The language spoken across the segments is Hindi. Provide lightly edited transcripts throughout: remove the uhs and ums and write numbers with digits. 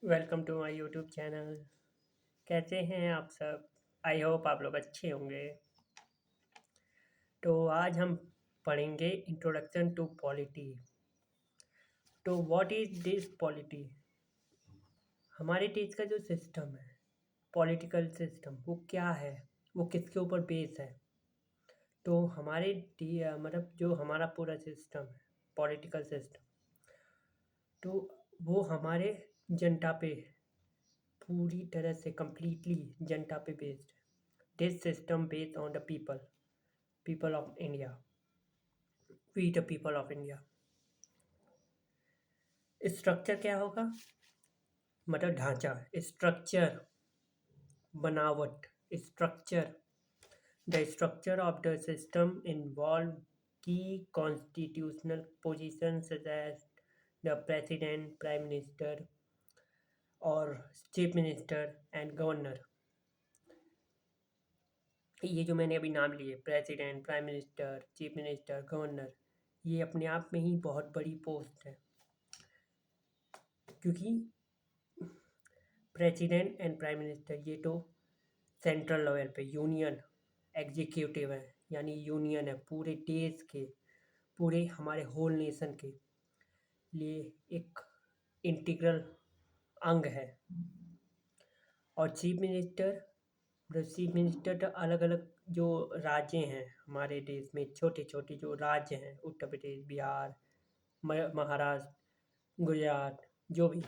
Welcome to my YouTube channel. कैसे हैं आप सब? आई होप आप लोग अच्छे होंगे। तो आज हम पढ़ेंगे इंट्रोडक्शन टू पॉलिटी। तो व्हाट इज दिस पॉलिटी? हमारे देश का जो सिस्टम है, पॉलिटिकल सिस्टम, वो क्या है, वो किसके ऊपर बेस है? तो मतलब जो हमारा पूरा सिस्टम है, पॉलिटिकल सिस्टम, तो वो हमारे जनता पे पूरी तरह से कंप्लीटली जनता पे बेस्ड है। This system based on the people of India, we the people of India। Structure क्या होगा? मतलब ढांचा, स्ट्रक्चर, बनावट, structure. The structure of the system involve key constitutional position such as the president, prime minister और चीफ मिनिस्टर एंड गवर्नर। ये जो मैंने अभी नाम लिए, president, prime minister, chief minister, governor, ये अपने आप में ही बहुत बड़ी पोस्ट है, क्योंकि प्रेसिडेंट एंड प्राइम मिनिस्टर ये तो सेंट्रल लेवल पे यूनियन एग्जीक्यूटिव है, यानी यूनियन है पूरे देश के, पूरे हमारे होल नेशन के लिए एक इंटीग्रल अंग है। और चीफ मिनिस्टर तो अलग अलग जो राज्य हैं हमारे देश में, छोटे छोटे जो राज्य हैं, उत्तर प्रदेश, बिहार, महाराष्ट्र, गुजरात, जो भी,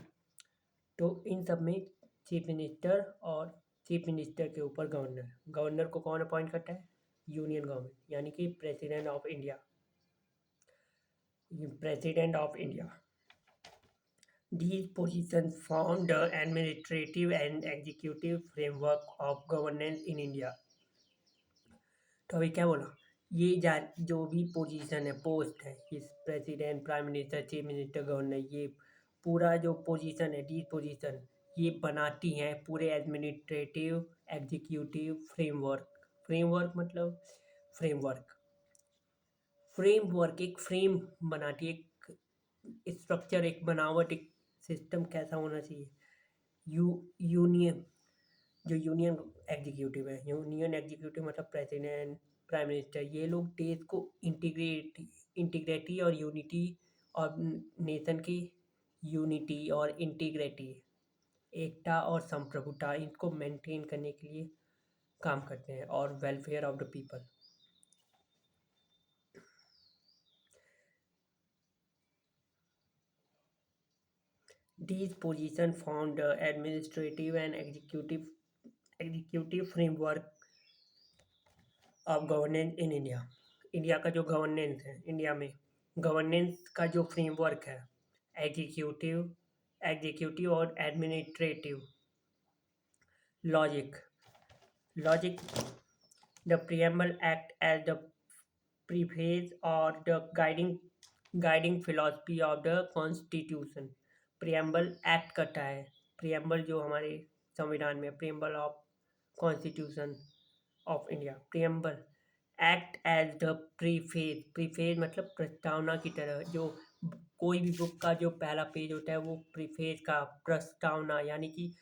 तो इन सब में चीफ मिनिस्टर और चीफ मिनिस्टर के ऊपर गवर्नर, गवर्नर को कौन अपॉइंट करता है? यूनियन गवर्नमेंट, यानी कि president of India, president of India. These positions form the administrative and executive framework of governance in India। तो अभी क्या बोला? जो भी पोजीशन है, पोस्ट है, इस president, prime minister, chief minister, governor, ये पूरा जो पोजीशन है, दी पोजीशन, ये बनाती हैं पूरे एडमिनिस्ट्रेटिव एग्जीक्यूटिव फ्रेमवर्क। फ्रेमवर्क मतलब फ्रेमवर्क, एक फ्रेम बनाती है, एक स्ट्रक्चर, एक बनावट, एक सिस्टम कैसा होना चाहिए। यू यूनियन जो यूनियन एग्जीक्यूटिव मतलब प्रेसिडेंट, प्राइम मिनिस्टर, ये लोग देश को इंटीग्रिटी और यूनिटी, और नेशन की यूनिटी और इंटीग्रिटी, एकता और संप्रभुता, इनको मेंटेन करने के लिए काम करते हैं, और welfare of the people. These positions form the administrative and executive framework of governance in India। India का जो गवर्नेंस है, इंडिया में गवर्नेंस का जो फ्रेमवर्क है, एग्जीक्यूटिव एग्जीक्यूटिव और administrative. Logic logic the preamble act as the preface or the guiding philosophy of the constitution। preamble act करता है, preamble जो हमारे संविधान में, preamble of constitution of India, preamble act as the preface मतलब प्रस्तावना की तरह। जो कोई भी बुक का जो पहला पेज होता है, वो प्रीफेज का प्रस्तावना, यानी कि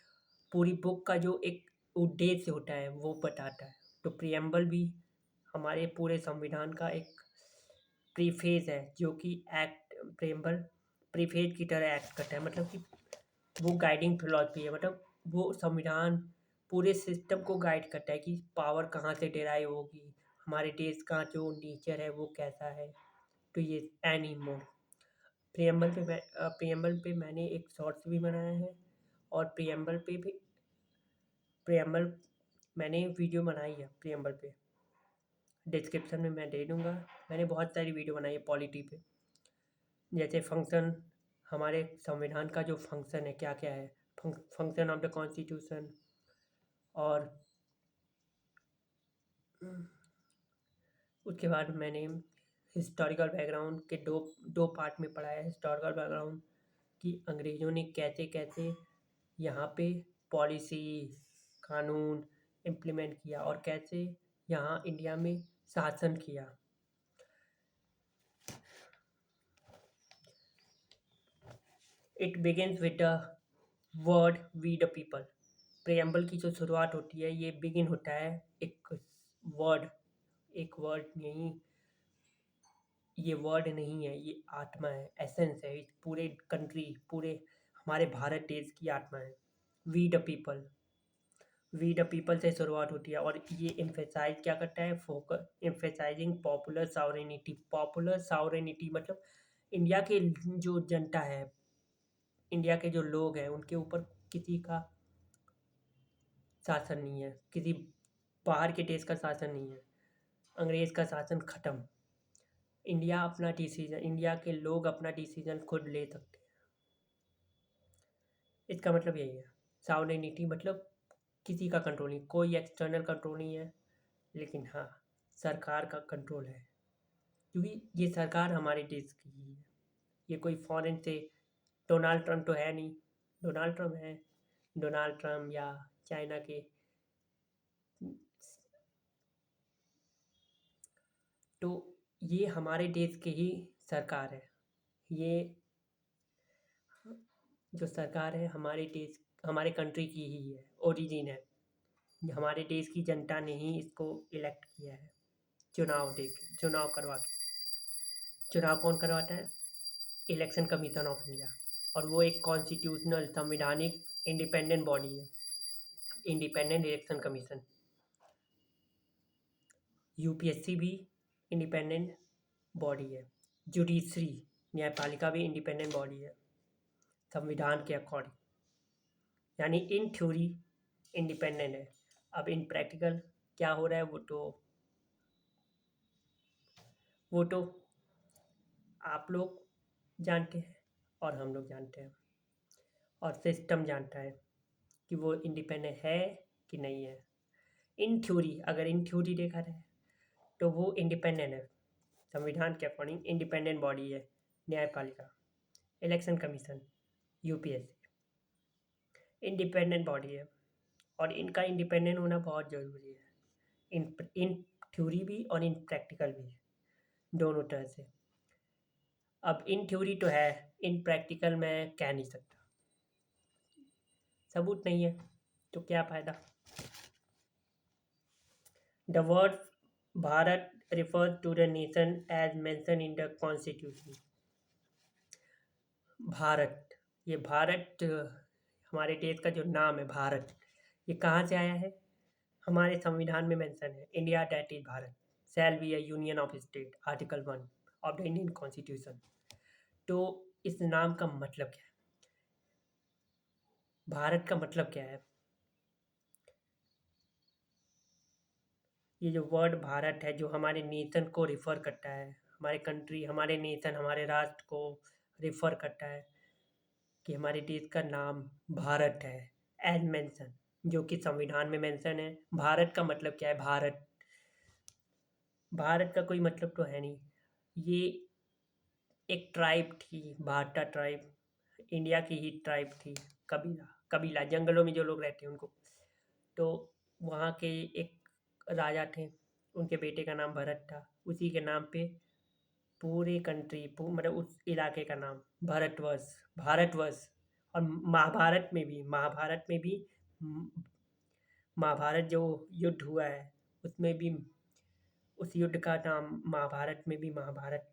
पूरी बुक का जो एक उद्देश्य होता है वो बताता है। तो प्रियम्बल भी हमारे पूरे संविधान का एक प्रीफेज है, जो कि एक्ट प्रियम्बल प्रीफेज की तरह एक्ट करता है, मतलब कि वो गाइडिंग फिलॉसफी है, मतलब वो संविधान पूरे सिस्टम को गाइड करता है कि पावर कहाँ से डिराइव होगी, हमारे देश का जो नेचर है वो कैसा है। तो ये एनी मोर प्रियम्बल पे मैंने एक शॉर्ट्स भी बनाया है, और प्रियम्बल मैंने वीडियो बनाई है प्रियम्बल पे, डिस्क्रिप्शन में मैं दे दूँगा। मैंने बहुत सारी वीडियो बनाई है पॉलिटी पे, जैसे फंक्शन, हमारे संविधान का जो फंक्शन है क्या क्या है, फंक्शन ऑफ द कॉन्स्टिट्यूशन, और उसके बाद मैंने हिस्टोरिकल बैकग्राउंड के दो पार्ट में पढ़ा है। हिस्टोरिकल बैकग्राउंड कि अंग्रेज़ों ने कैसे कैसे यहाँ पे पॉलिसी, कानून इम्प्लीमेंट किया, और कैसे यहाँ इंडिया में शासन किया। It begins with the word we the people. Preamble की जो शुरुआत होती है ये बिगिन होता है एक वर्ड, एक वर्ड नहीं, ये वर्ड नहीं है, ये आत्मा है, एसेंस है, इस पूरे कंट्री, पूरे हमारे भारत देश की आत्मा है। We the people, we the people से शुरुआत होती है और ये एम्फेसाइज क्या करता है, focus emphasizing popular sovereignty. Popular sovereignty मतलब इंडिया के जो जनता है, इंडिया के जो लोग हैं उनके ऊपर किसी का शासन नहीं है, किसी बाहर के देश का शासन नहीं है, अंग्रेज का शासन खत्म। इंडिया अपना डिसीजन, इंडिया के लोग अपना डिसीजन खुद ले सकते हैं। इसका मतलब यही है। सॉवरेनिटी मतलब किसी का कंट्रोल नहीं, कोई एक्सटर्नल कंट्रोल नहीं है, लेकिन हाँ सरकार का कंट्रोल है, क्योंकि ये सरकार हमारे देश की ही है। ये कोई फॉरेन से, डोनाल्ड ट्रम्प तो है नहीं, डोनाल्ड ट्रम्प है, डोनाल्ड ट्रम्प या चाइना के, तो ये हमारे देश के ही सरकार है। ये जो सरकार है हमारे देश, हमारे कंट्री की ही है, ओरिजिन है। हमारे देश की जनता ने ही इसको इलेक्ट किया है, चुनाव दे के, चुनाव करवा के। चुनाव कौन करवाता है? Election commission of India. और वो एक कॉन्स्टिट्यूशनल संवैधानिक इंडिपेंडेंट बॉडी है, इंडिपेंडेंट इलेक्शन कमीशन। यूपीएससी भी इंडिपेंडेंट बॉडी है। जुडिशरी, न्यायपालिका भी इंडिपेंडेंट बॉडी है संविधान के अकॉर्डिंग, यानी इन थ्योरी इंडिपेंडेंट है। अब इन प्रैक्टिकल क्या हो रहा है वो तो आप लोग जानते हैं और हम लोग जानते हैं, और सिस्टम जानता है कि वो इंडिपेंडेंट है कि नहीं है। इन थ्योरी, अगर इन थ्योरी देखा जाए तो वो इंडिपेंडेंट है, संविधान के अकॉर्डिंग इंडिपेंडेंट बॉडी है। न्यायपालिका, election commission, UPSC independent body है, और इनका इंडिपेंडेंट होना बहुत ज़रूरी है, इन थ्योरी भी और इन प्रैक्टिकल भी, दोनों तरह से। अब इन थ्योरी तो है, इन प्रैक्टिकल मैं कह नहीं सकता, सबूत नहीं है तो क्या फ़ायदा। The word Bharat refers to the nation as mentioned in the constitution। Bharat, ये भारत हमारे देश का जो नाम है भारत, ये कहाँ से आया है? हमारे संविधान में मेंशन है, India that is Bharat shall be a union of state, article 1 of the Indian constitution. तो इस नाम का मतलब क्या है? भारत का मतलब क्या है? ये जो वर्ड भारत है जो हमारे नेशन को रिफ़र करता है, हमारे कंट्री, हमारे नेशन, हमारे राष्ट्र को रिफ़र करता है कि हमारे देश का नाम भारत है, एज मेंशन, जो कि संविधान में मेंशन है। भारत का मतलब क्या है? भारत, भारत का कोई मतलब तो है नहीं। ये एक ट्राइब थी, भाटा ट्राइब, इंडिया की ही ट्राइब थी, कबीला, कबीला जंगलों में जो लोग रहते हैं उनको। तो वहाँ के एक राजा थे, उनके बेटे का नाम भरत था, उसी के नाम पे पूरे कंट्री मतलब उस इलाके का नाम भारतवर्ष, भारतवर्ष। और महाभारत में भी म, महाभारत जो युद्ध हुआ है उसमें भी, उस युद्ध का नाम महाभारत में भी महाभारत,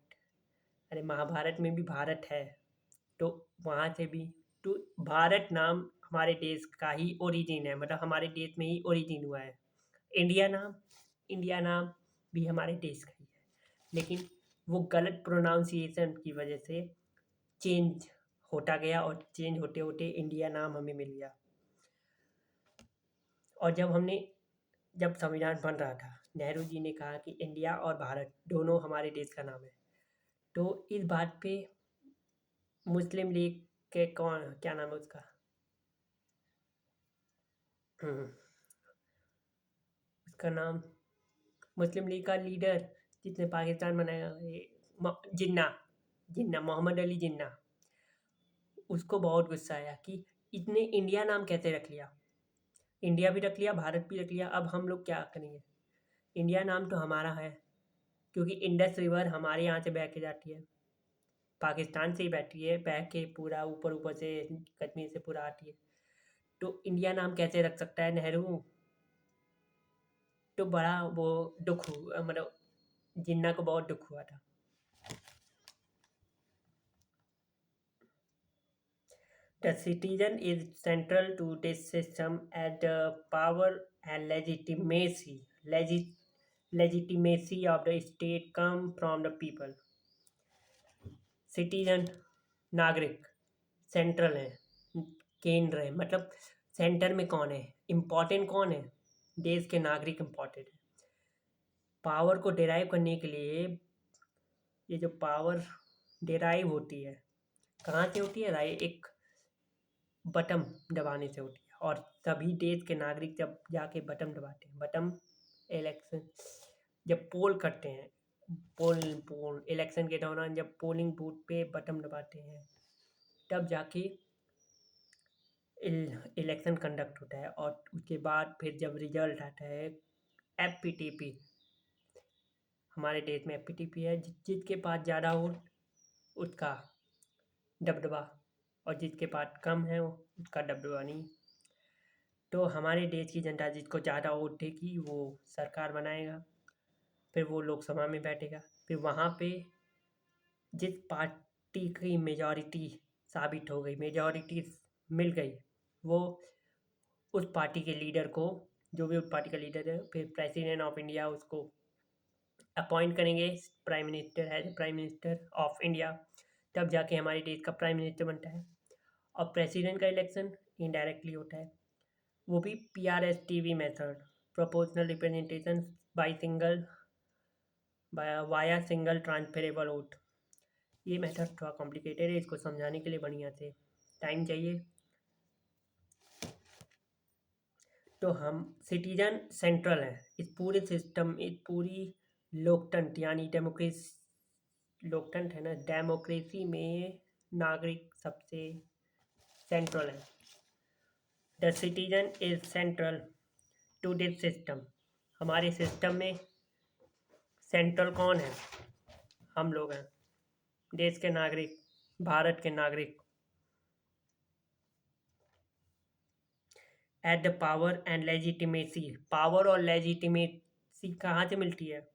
अरे महाभारत में भी भारत है। तो वहाँ से भी, तो भारत नाम हमारे देश का ही ओरिजिन है, मतलब हमारे देश में ही ओरिजिन हुआ है। इंडिया नाम, इंडिया नाम भी हमारे देश का ही है, लेकिन वो गलत प्रोनाउंसिएशन की वजह से चेंज होता गया, और चेंज होते होते इंडिया नाम हमें मिल गया। और जब संविधान बन रहा था, नेहरू जी ने कहा कि इंडिया और भारत दोनों हमारे देश का नाम है। तो इस बात पे मुस्लिम लीग के कौन, क्या नाम है उसका, हम्म, उसका नाम, मुस्लिम लीग का लीडर जिसने पाकिस्तान बनाया, जिन्ना, जिन्ना, मोहम्मद अली जिन्ना, उसको बहुत गुस्सा आया कि इसने इंडिया नाम कैसे रख लिया, इंडिया भी रख लिया, भारत भी रख लिया, अब हम लोग क्या करेंगे? इंडिया नाम तो हमारा है, क्योंकि इंडस रिवर हमारे यहाँ से बह के जाती है, पाकिस्तान से ही बहती है, बह के पूरा ऊपर ऊपर से कश्मीर से पूरा आती है। तो इंडिया नाम कैसे रख सकता है नेहरू? तो बड़ा वो मतलब जिन्ना को बहुत दुख हुआ था। The citizen is central to this system as the power and legitimacy of the state come from the people. Citizen नागरिक सेंट्रल है, केंद्र है, मतलब सेंटर में कौन है, इम्पोर्टेंट कौन है, देश के नागरिक इम्पोर्टेंट है। पावर को डिराइव करने के लिए ये जो पावर डिराइव होती है कहाँ से होती है, राइट, एक बटन दबाने से होती है। और सभी देश के नागरिक जब जाके बटन दबाते हैं, बटन इलेक्शन जब पोल करते हैं, पोल पोल इलेक्शन के दौरान जब पोलिंग बूथ पे बटन दबाते हैं तब जाके इलेक्शन कंडक्ट होता है। और उसके बाद फिर जब रिजल्ट आता है, एफपीटीपी, हमारे देश में एफपीटीपी है, जिसके पास ज़्यादा वोट उसका दबदबा, और जिसके पास कम है उसका दबदबा नहीं। तो हमारे देश की जनता जिसको ज़्यादा वोट देगी वो सरकार बनाएगा, फिर वो लोकसभा में बैठेगा, फिर वहाँ पे जिस पार्टी की मेजॉरिटी साबित हो गई, मेजॉरिटी मिल गई, वो उस पार्टी के लीडर को, जो भी उस पार्टी का लीडर है, फिर प्रेसिडेंट ऑफ इंडिया उसको अपॉइंट करेंगे, प्राइम मिनिस्टर है, प्राइम मिनिस्टर ऑफ इंडिया, तब जाके हमारे देश का प्राइम मिनिस्टर बनता है। और प्रेसिडेंट का इलेक्शन इनडायरेक्टली होता है, वो भी PRSTV method, proportional representation by single via single transferable vote. ये मेथड थोड़ा कॉम्प्लिकेटेड है, इसको समझाने के लिए बढ़िया से टाइम चाहिए। तो हम सिटीजन सेंट्रल है इस पूरे सिस्टम, इस पूरी लोकतंत्र यानी लोकतंत्र है ना, डेमोक्रेसी में नागरिक सबसे सेंट्रल है। The citizen is central to this system. हमारे सिस्टम में सेंट्रल कौन है? हम लोग हैं, देश के नागरिक, भारत के नागरिक। At the power and legitimacy, power और लेजिटिमेसी कहाँ से मिलती है?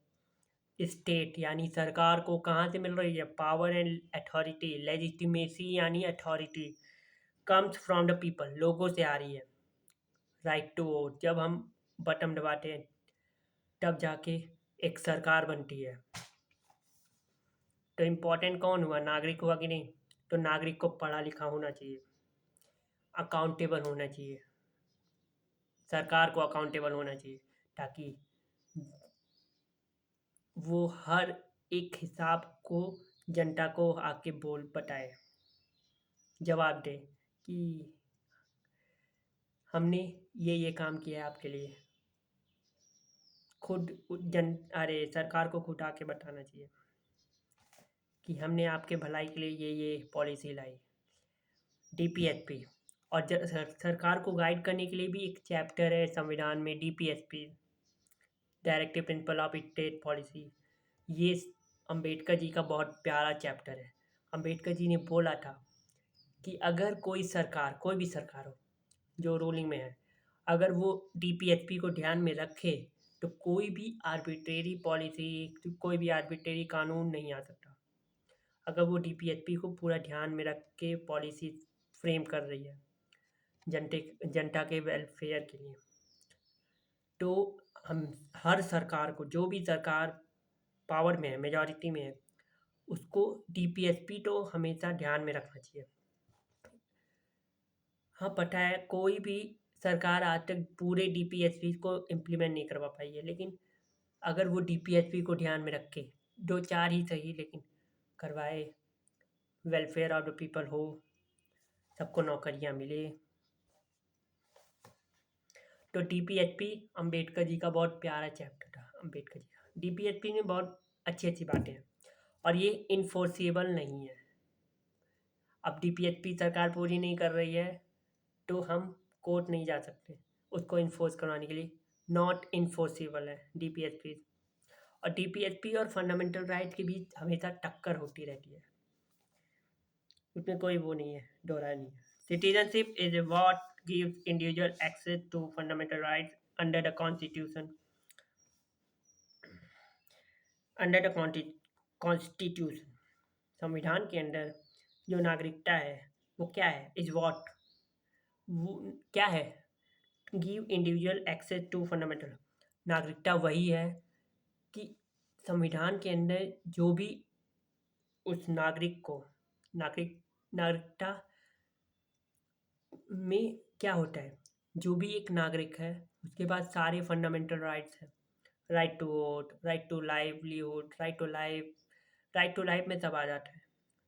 स्टेट यानी सरकार को कहाँ से मिल रही है पावर एंड अथॉरिटी? लेजिटिमेसी यानी authority comes from the people, लोगों से आ रही है। राइट टू वोट, जब हम बटन दबाते हैं तब जाके एक सरकार बनती है। तो इम्पोर्टेंट कौन हुआ, नागरिक हुआ कि नहीं? तो नागरिक को पढ़ा लिखा होना चाहिए, अकाउंटेबल होना चाहिए, सरकार को अकाउंटेबल होना चाहिए, ताकि वो हर एक हिसाब को जनता को आके बोल बताए, जवाब दे कि हमने ये काम किया है आपके लिए। खुद अरे सरकार को खुद आके बताना चाहिए कि हमने आपके भलाई के लिए ये पॉलिसी लाई, DPSP। और सरकार को गाइड करने के लिए भी एक चैप्टर है संविधान में, DPSP, directive principle of state policy. ये अंबेडकर जी का बहुत प्यारा चैप्टर है। अंबेडकर जी ने बोला था कि अगर कोई सरकार, कोई भी सरकार हो जो रूलिंग में है, अगर वो DPSP को ध्यान में रखे तो कोई भी आर्बिट्रेरी पॉलिसी, कोई भी आर्बिट्रेरी कानून नहीं आ सकता। अगर वो DPSP को पूरा ध्यान में रख के पॉलिसी फ्रेम कर रही है जनता के वेलफेयर के लिए, तो हम हर सरकार को, जो भी सरकार पावर में है, मेजॉरिटी में है, उसको DPSP तो हमेशा ध्यान में रखना चाहिए। हाँ, पता है कोई भी सरकार आज तक पूरे DPSP को इम्प्लीमेंट नहीं करवा पाई है, लेकिन अगर वो DPSP को ध्यान में रख के 2-4 ही सही लेकिन करवाए, वेलफेयर ऑफ द पीपल हो, सबको नौकरियाँ मिले, तो DPSP अंबेडकर जी का बहुत प्यारा चैप्टर था। अंबेडकर जी का DPSP में बहुत अच्छी अच्छी बातें हैं, और ये इन्फोर्सेबल नहीं है। अब DPSP सरकार पूरी नहीं कर रही है तो हम कोर्ट नहीं जा सकते उसको इन्फोर्स करवाने के लिए, नॉट इन्फोर्सेबल है DPSP। और DPSP और फंडामेंटल राइट के बीच हमेशा टक्कर होती रहती है, उसमें कोई वो नहीं है, दोहरा नहीं है। Citizenship is what gives individual access to fundamental rights under the constitution. Under the constitution, संविधान के अंदर जो नागरिकता है वो क्या है, इज वॉट, क्या है, give individual access to fundamental, नागरिकता वही है कि संविधान के अंदर जो भी उस नागरिक को, नागरिकता में क्या होता है, जो भी एक नागरिक है उसके पास सारे फंडामेंटल राइट्स हैं, right to vote, right to livelihood, right to life में सब आ जाता है,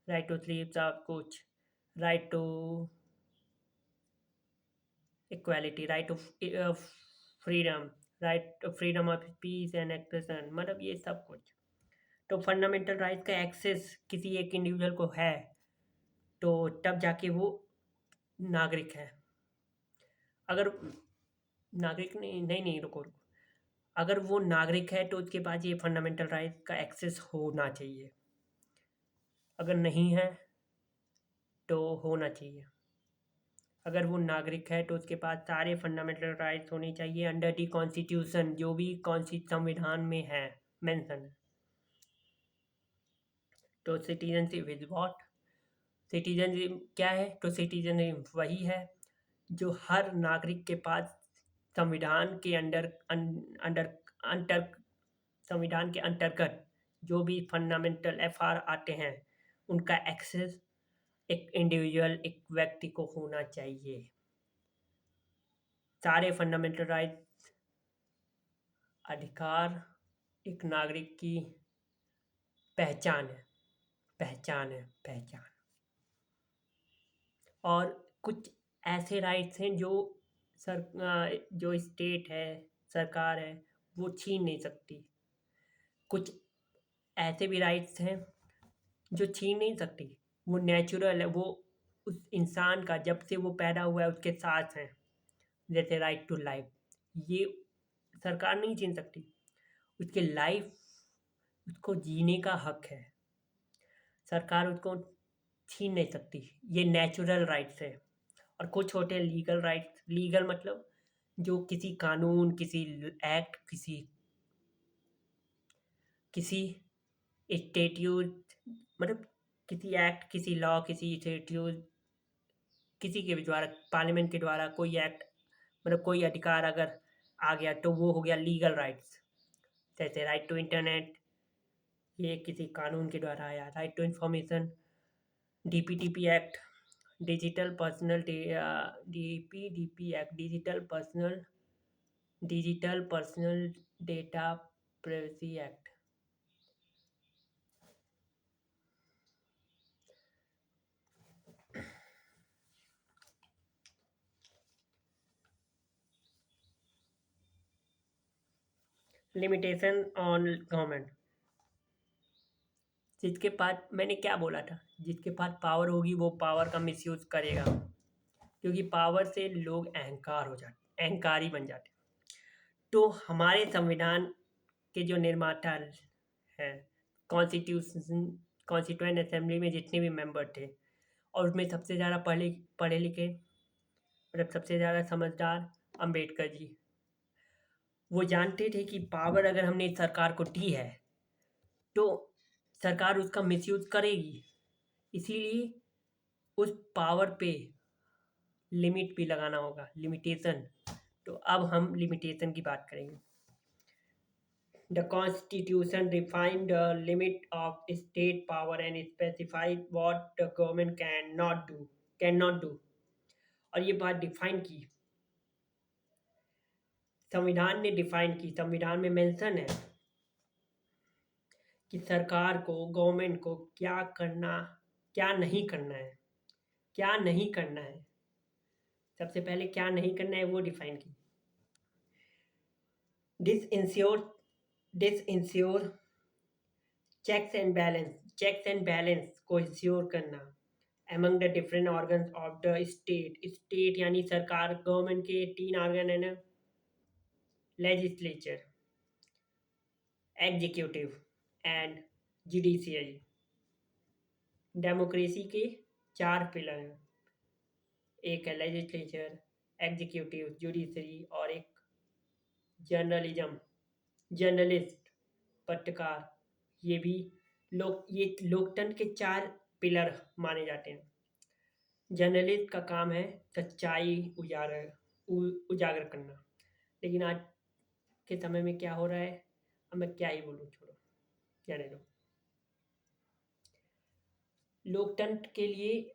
राइट टू स्लीप सब कुछ, right to equality, right to freedom, right freedom of speech and expression, मतलब ये सब कुछ। तो फंडामेंटल राइट का एक्सेस किसी एक इंडिविजुअल को है तो तब जाके वो नागरिक है। अगर नागरिक नहीं नहीं नहीं रुको रुको, अगर वो नागरिक है तो उसके पास ये फंडामेंटल राइट का एक्सेस होना चाहिए, अगर नहीं है तो होना चाहिए। अगर वो नागरिक है तो उसके पास सारे फंडामेंटल राइट्स होने चाहिए अंडर दी कॉन्स्टिट्यूशन, जो भी संविधान में है मेंशन है। तो सिटीजनशिप इज व्हाट, सिटीजनशिप क्या है, तो सिटीजनशिप वही है जो हर नागरिक के पास संविधान के अंडर अंतर संविधान के अंतर्गत जो भी फंडामेंटल एफआर आते हैं उनका एक्सेस एक इंडिविजुअल, एक व्यक्ति को होना चाहिए। सारे फंडामेंटल राइट अधिकार एक नागरिक की पहचान है, पहचान। और कुछ ऐसे राइट्स हैं जो जो स्टेट है, सरकार है, वो छीन नहीं सकती। कुछ ऐसे भी राइट्स हैं जो छीन नहीं सकती, वो नेचुरल है, वो उस इंसान का जब से वो पैदा हुआ है उसके साथ हैं। जैसे राइट टू लाइफ, ये सरकार नहीं छीन सकती, उसके लाइफ, उसको जीने का हक है, सरकार उसको छीन नहीं सकती, ये नेचुरल राइट्स है। और कुछ होते हैं लीगल राइट्स, लीगल मतलब जो किसी कानून, किसी एक्ट, किसी किसी स्टेट्यूट, मतलब किसी एक्ट, किसी लॉ, किसी स्टेट्यूट, किसी के भी द्वारा, पार्लियामेंट के द्वारा कोई एक्ट, मतलब कोई अधिकार अगर आ गया तो वो हो गया लीगल राइट्स। जैसे राइट टू इंटरनेट, ये किसी कानून के द्वारा आया। Right to information, DPTP act, digital personal DPDP act, digital personal data privacy act. Limitation on government, जिसके पास, मैंने क्या बोला था, जिसके पास पावर होगी वो पावर का मिसयूज करेगा, क्योंकि पावर से लोग अहंकार हो जाते, अहंकारी बन जाते। तो हमारे संविधान के जो निर्माता हैं, कॉन्स्टिट्यूशन, कॉन्स्टिट्यूएंट असेंबली में जितने भी मेंबर थे, और उसमें सबसे ज़्यादा पढ़े पढ़े लिखे, मतलब सबसे ज़्यादा समझदार अंबेडकर जी। वो जानते थे कि पावर अगर हमने सरकार को दी है तो सरकार उसका मिसयूज करेगी, इसीलिए उस पावर पे लिमिट भी लगाना होगा, लिमिटेशन। तो अब हम लिमिटेशन की बात करेंगे। The constitution define the limit of state power and specified what the government can not do. और ये बात डिफाइन की, संविधान ने डिफाइन की, संविधान में मेंशन है कि सरकार को, गवर्नमेंट को क्या करना, क्या नहीं करना है, क्या नहीं करना है। सबसे पहले क्या नहीं करना है वो डिफाइन की। This ensure checks and balance को इंश्योर करना among the different organs of the state यानी सरकार, गवर्नमेंट के 3 ऑर्गन है ना, legislature, executive and judiciary. Democracy के 4 पिलर हैं, एक है लेजिस्लेचर, एग्जीक्यूटिव, जुडिशरी और एक जर्नलिज्म, जर्नलिस्ट, पत्रकार। ये भी ये लोकतंत्र के 4 पिलर माने जाते हैं। जर्नलिस्ट का काम है सच्चाई उजागर करना। लेकिन आज के समय में क्या हो रहा है, अब मैं क्या ही बोलूँ, छोड़ो, जाने दो। लोकतंत्र के लिए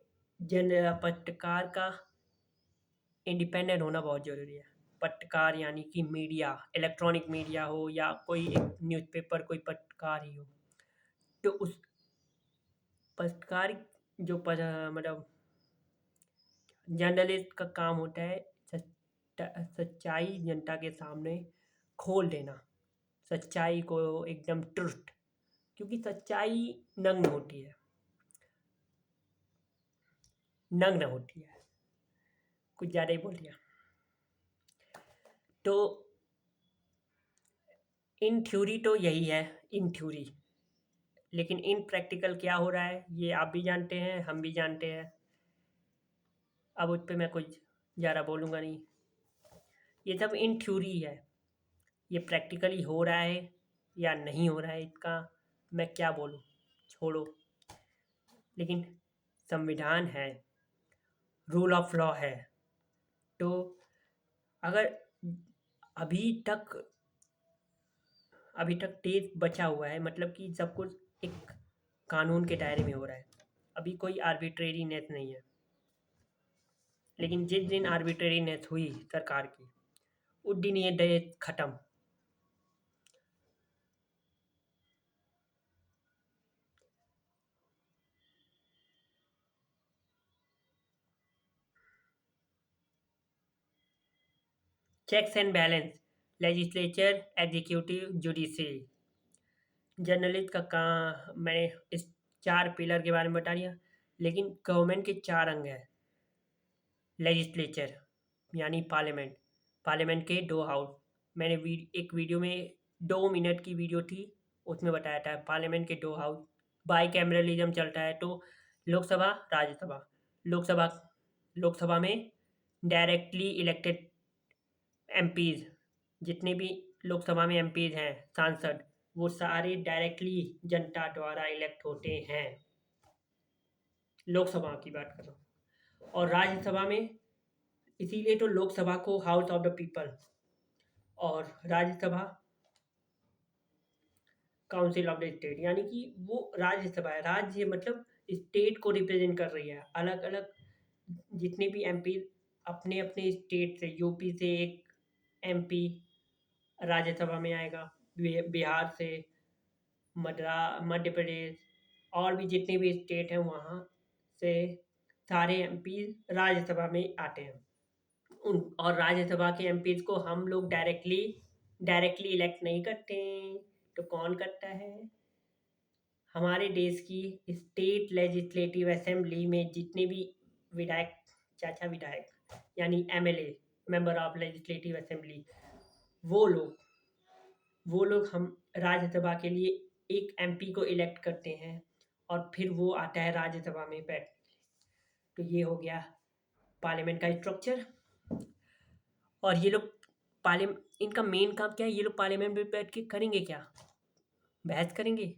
पत्रकार का इंडिपेंडेंट होना बहुत ज़रूरी है। पत्रकार यानी कि मीडिया, इलेक्ट्रॉनिक मीडिया हो या कोई एक न्यूज़पेपर, कोई पत्रकार ही हो, तो उस पत्रकार जो मतलब जर्नलिस्ट का काम होता है सच्चाई जनता के सामने खोल देना, सच्चाई को एकदम ट्रुथ, क्योंकि सच्चाई नग्न होती है, नग्न होती है, कुछ ज़्यादा ही बोल दिया। तो इन थ्योरी तो यही है, इन थ्योरी, लेकिन इन प्रैक्टिकल क्या हो रहा है ये आप भी जानते हैं, हम भी जानते हैं। अब उस पर मैं कुछ ज़्यादा बोलूँगा नहीं। ये सब इन थ्योरी है, ये प्रैक्टिकली हो रहा है या नहीं हो रहा है इसका मैं क्या बोलूँ, छोड़ो। लेकिन संविधान है, रूल ऑफ लॉ है, तो अगर अभी तक अभी तक देश बचा हुआ है, मतलब कि सब कुछ एक कानून के दायरे में हो रहा है, अभी कोई आर्बिट्रेरीनेस नहीं है। लेकिन जिस दिन आर्बिट्रेरीनेस हुई सरकार की, उस दिन ये देश खत्म। Checks and balance, legislature, executive, judiciary. Journalist का काम मैंने इस 4 पिलर के बारे में बता दिया। लेकिन गवर्नमेंट के 4 अंग हैं। लेजिस्लेचर यानी पार्लियामेंट, पार्लियामेंट के 2 हाउस। मैंने एक वीडियो में 2 मिनट की वीडियो थी, उसमें बताया था पार्लियामेंट के 2 हाउस। बाई कैमरलिज्म चलता है, तो लोकसभा, राज्यसभा। लोकसभा लोकसभा में डायरेक्टली इलेक्टेड एमपीज, जितने भी लोकसभा में एमपीज हैं, सांसद, वो सारे डायरेक्टली जनता द्वारा इलेक्ट होते हैं। लोकसभा की बात कर रहा हूँ। और राज्यसभा में, इसीलिए तो लोकसभा को हाउस ऑफ द पीपल और Rajya Sabha council of the state, यानी कि वो राज्यसभा है, राज्य मतलब स्टेट को रिप्रेजेंट कर रही है। अलग अलग जितने भी एमपी अपने अपने स्टेट से, यूपी से एक एमपी राज्यसभा में आएगा, बिहार से, मध्य प्रदेश, और भी जितने भी स्टेट हैं वहाँ से सारे एमपी राज्यसभा में आते हैं। उन और राज्यसभा के एमपीज को हम लोग डायरेक्टली इलेक्ट नहीं करते हैं, तो कौन करता है? हमारे देश की स्टेट लेजिस्लेटिव असेंबली में जितने भी विधायक, चाचा विधायक यानी MLA, member of legislative assembly, वो लोग हम राज्यसभा के लिए एक एमपी को इलेक्ट करते हैं और फिर वो आता है राज्यसभा में बैठ। तो ये हो गया पार्लियामेंट का स्ट्रक्चर। और ये लोग पार्लियामेंट, इनका मेन काम क्या है? ये लोग पार्लियामेंट में बैठ के करेंगे क्या? बहस करेंगे?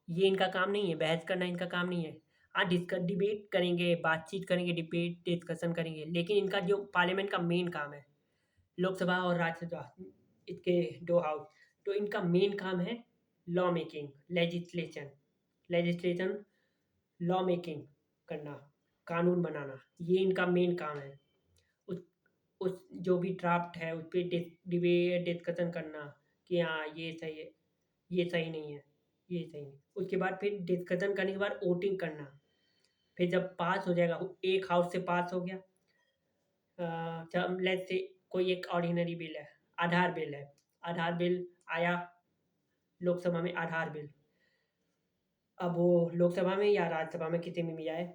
ये इनका काम नहीं है, बहस करना इनका काम नहीं है। हाँ, डिबेट करेंगे, बातचीत करेंगे, डिबेट डिस्कशन करेंगे, लेकिन इनका जो पार्लियामेंट का मेन काम है, लोकसभा और राज्यसभा, इसके 2 हाउस, तो इनका मेन काम है law making, legislation, law making करना, कानून बनाना, ये इनका मेन काम है। उस उस जो भी ड्राफ्ट है उस पे डिबेट डिस्कशन करना कि हाँ ये सही है, ये सही नहीं है, ये सही नहीं। उसके बाद फिर डिस्कशन करने के बाद वोटिंग करना। फिर जब पास हो जाएगा, एक हाउस से पास हो गया, लेट्स से कोई एक ऑर्डिनरी बिल है, आधार बिल है, आधार बिल आया लोकसभा में, आधार बिल, अब वो लोकसभा में या राज्यसभा में किसी में भी आए,